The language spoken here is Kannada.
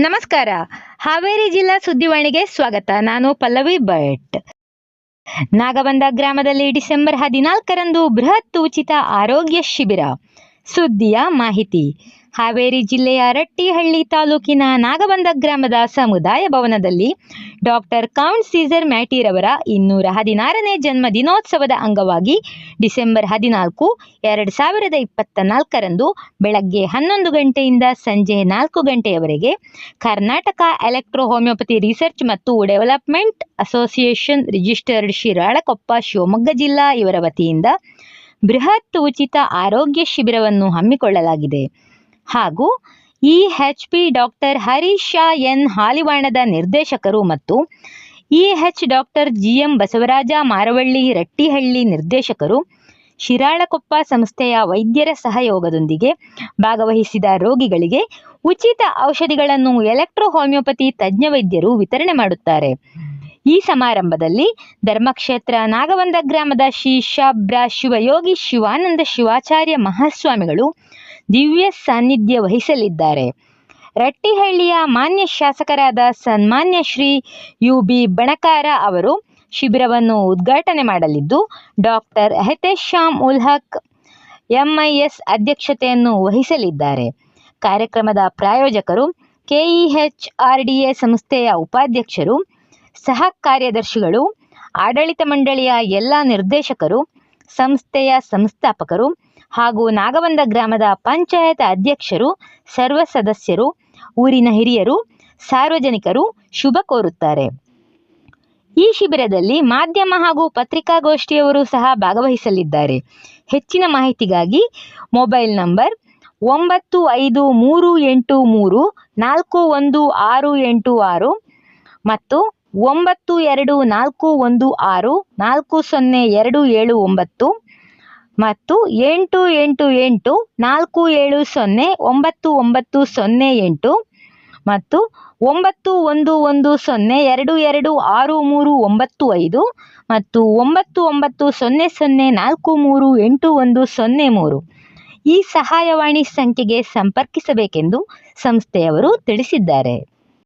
ನಮಸ್ಕಾರ. ಹಾವೇರಿ ಜಿಲ್ಲಾ ಸುದ್ದಿವಾಣಿಗೆ ಸ್ವಾಗತ. ನಾನು ಪಲ್ಲವಿ ಭಟ್. ನಾಗಬಂಧ ಗ್ರಾಮದಲ್ಲಿ ಡಿಸೆಂಬರ್ 14ರಂದು ಬೃಹತ್ ಉಚಿತ ಆರೋಗ್ಯ ಶಿಬಿರ. ಸುದ್ದಿಯ ಮಾಹಿತಿ. ಹಾವೇರಿ ಜಿಲ್ಲೆಯ ರಟ್ಟಿಹಳ್ಳಿ ತಾಲೂಕಿನ ನಾಗಬಂಧ ಗ್ರಾಮದ ಸಮುದಾಯ ಭವನದಲ್ಲಿ ಡಾಕ್ಟರ್ ಕೌಂಟ್ ಸೀಸರ್ ಮ್ಯಾಟಿರವರ 216ನೇ ಜನ್ಮ ದಿನೋತ್ಸವದ ಅಂಗವಾಗಿ ಡಿಸೆಂಬರ್ 14, 2024ರಂದು ಬೆಳಗ್ಗೆ 11 ಗಂಟೆಯಿಂದ ಸಂಜೆ 4 ಗಂಟೆಯವರೆಗೆ ಕರ್ನಾಟಕ ಎಲೆಕ್ಟ್ರೋ ಹೋಮಿಯೋಪತಿ ರಿಸರ್ಚ್ ಮತ್ತು development association registered Shiralakoppa, Shivamogga ಜಿಲ್ಲಾ ಇವರ ವತಿಯಿಂದ ಬೃಹತ್ ಉಚಿತ ಆರೋಗ್ಯ ಶಿಬಿರವನ್ನು ಹಮ್ಮಿಕೊಳ್ಳಲಾಗಿದೆ ಹಾಗೂ ಇಎಚ್ಪಿ ಡಾಕ್ಟರ್ ಹರೀಶ ಎನ್ ಹಾಲಿವಾಣದ ನಿರ್ದೇಶಕರು ಮತ್ತು ಇಎಚ್ ಡಾಕ್ಟರ್ ಜಿಎಂ ಬಸವರಾಜ ಮಾರವಳ್ಳಿ ರಟ್ಟಿಹಳ್ಳಿ ನಿರ್ದೇಶಕರು ಶಿರಾಳಕೊಪ್ಪ ಸಂಸ್ಥೆಯ ವೈದ್ಯರ ಸಹಯೋಗದೊಂದಿಗೆ ಭಾಗವಹಿಸಿದ ರೋಗಿಗಳಿಗೆ ಉಚಿತ ಔಷಧಿಗಳನ್ನು ಎಲೆಕ್ಟ್ರೋ ಹೋಮಿಯೋಪತಿ ತಜ್ಞ ವೈದ್ಯರು ವಿತರಣೆ ಮಾಡುತ್ತಾರೆ. ಈ ಸಮಾರಂಭದಲ್ಲಿ ಧರ್ಮಕ್ಷೇತ್ರ ನಾಗಬಂಧ ಗ್ರಾಮದ ಶ್ರೀ ಶಾಬ್ರ ಶಿವಯೋಗಿ ಶಿವಾನಂದ ಶಿವಾಚಾರ್ಯ ಮಹಾಸ್ವಾಮಿಗಳು ದಿವ್ಯ ಸಾನ್ನಿಧ್ಯ ವಹಿಸಲಿದ್ದಾರೆ. ರಟ್ಟಿಹಳ್ಳಿಯ ಮಾನ್ಯ ಶಾಸಕರಾದ ಸನ್ಮಾನ್ಯ ಶ್ರೀ ಯು.ಬಿ. ಬಣಕಾರ ಅವರು ಶಿಬಿರವನ್ನು ಉದ್ಘಾಟನೆ ಮಾಡಲಿದ್ದು, ಡಾಕ್ಟರ್ ಎಹ್ತೇಶಾಮ್ ಉಲ್ ಹಕ್ ಎಂಐಎಸ್ ಅಧ್ಯಕ್ಷತೆಯನ್ನು ವಹಿಸಲಿದ್ದಾರೆ. ಕಾರ್ಯಕ್ರಮದ ಪ್ರಾಯೋಜಕರು ಕೆಇಎಚ್ಆರ್ಡಿಎ ಸಂಸ್ಥೆಯ ಉಪಾಧ್ಯಕ್ಷರು, ಸಹ ಕಾರ್ಯದರ್ಶಿಗಳು, ಆಡಳಿತ ಮಂಡಳಿಯ ಎಲ್ಲ ನಿರ್ದೇಶಕರು, ಸಂಸ್ಥೆಯ ಸಂಸ್ಥಾಪಕರು ಹಾಗೂ ನಾಗಬಂಧ ಗ್ರಾಮದ ಪಂಚಾಯತ್ ಅಧ್ಯಕ್ಷರು, ಸರ್ವ ಸದಸ್ಯರು, ಊರಿನ ಹಿರಿಯರು, ಸಾರ್ವಜನಿಕರು ಶುಭ ಕೋರುತ್ತಾರೆ. ಈ ಶಿಬಿರದಲ್ಲಿ ಮಾಧ್ಯಮ ಹಾಗೂ ಪತ್ರಿಕಾಗೋಷ್ಠಿಯವರು ಸಹ ಭಾಗವಹಿಸಲಿದ್ದಾರೆ. ಹೆಚ್ಚಿನ ಮಾಹಿತಿಗಾಗಿ ಮೊಬೈಲ್ ನಂಬರ್ 9538341686 ಮತ್ತು 9241640279 ಮತ್ತು 8884709908 ಮತ್ತು 9110226395 ಮತ್ತು 9900438103 ಈ ಸಹಾಯವಾಣಿ ಸಂಖ್ಯೆಗೆ ಸಂಪರ್ಕಿಸಬೇಕೆಂದು ಸಂಸ್ಥೆಯವರು ತಿಳಿಸಿದ್ದಾರೆ.